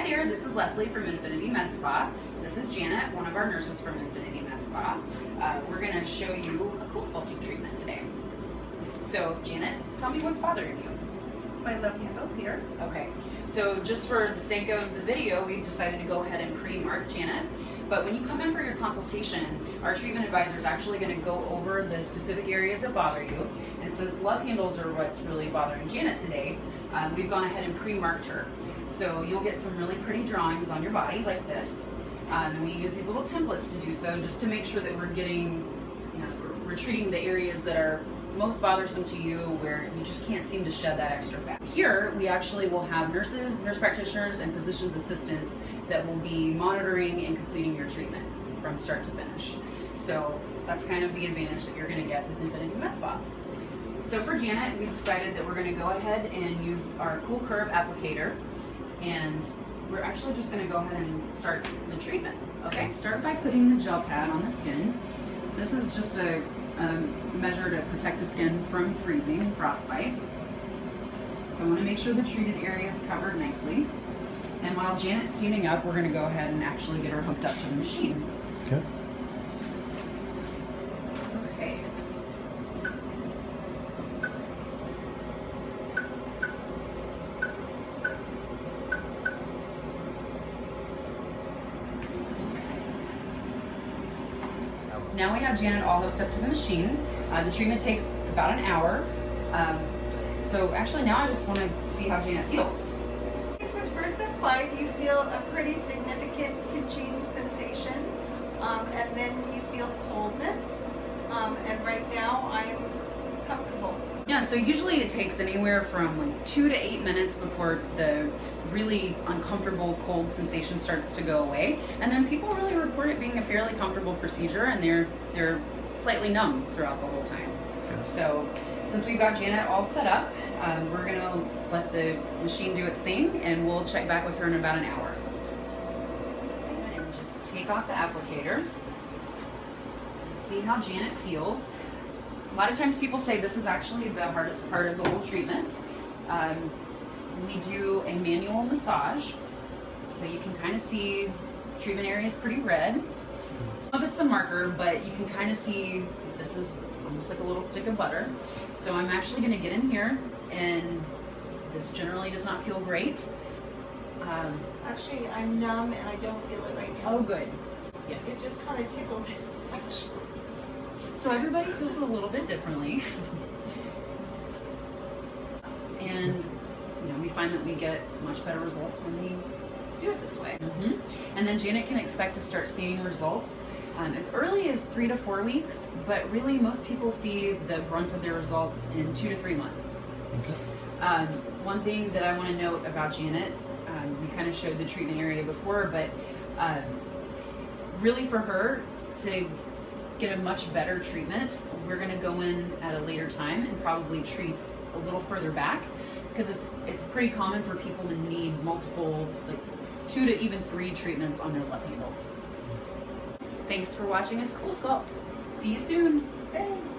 there, this is Leslie from Infinity Med Spa. This is Janet, one of our nurses from Infinity Med Spa. We're going to show you a Coolsculpting treatment today. So Janet, tell me what's bothering you. My love handles here. Okay, so just for the sake of the video, we've decided to go ahead and pre-mark Janet. But when you come in for your consultation, our treatment advisor is actually going to go over the specific areas that bother you. And since love handles are what's really bothering Janet today, we've gone ahead and pre-marked her. So you'll get some really pretty drawings on your body like this. And we use these little templates to do so, just to make sure that we're getting, we're treating the areas that are most bothersome to you, where you just can't seem to shed that extra fat. Here, we actually will have nurses, nurse practitioners, and physician's assistants that will be monitoring and completing your treatment from start to finish. So that's kind of the advantage that you're going to get with Infinity Med Spa. So for Janet, we decided that we're going to go ahead and use our Cool Curve applicator, and we're actually just going to go ahead and start the treatment. Okay, start by putting the gel pad on the skin. This is just a measure to protect the skin from freezing and frostbite. So I want to make sure the treated area is covered nicely. And while Janet's standing up, we're going to go ahead and actually get her hooked up to the machine. Okay. Okay. Now we have Janet all hooked up to the machine. The treatment takes about an hour. So actually now I just want to see how Janet feels. This was first applied, you feel a pretty significant pinching sensation, and then you feel coldness, and right now I'm comfortable. Yeah, so usually it takes anywhere from like 2 to 8 minutes before the really uncomfortable cold sensation starts to go away, and then people really report it being a fairly comfortable procedure, and they're slightly numb throughout the whole time. Okay. So since we've got Janet all set up, we're gonna let the machine do its thing, and we'll check back with her in about an hour. And just take off the applicator. See how Janet feels. A lot of times people say this is actually the hardest part of the whole treatment. We do a manual massage, so you can kind of see treatment area is pretty red. Some of it's a marker, but you can kind of see this is almost like a little stick of butter. So I'm actually going to get in here, and this generally does not feel great. Actually, I'm numb and I don't feel it right now. Oh, good. Yes. It just kind of tickles, actually. So everybody feels it a little bit differently. And we find that we get much better results when we do it this way. And then Janet can expect to start seeing results as early as 3 to 4 weeks, but really most people see the brunt of their results in 2 to 3 months. Okay. One thing that I want to note about Janet, we kind of showed the treatment area before, but really for her to get a much better treatment, we're going to go in at a later time and probably treat a little further back, because it's pretty common for people to need multiple, like 2 to even 3 treatments on their love handles. Thanks for watching us Coolsculpt. See you soon. Thanks.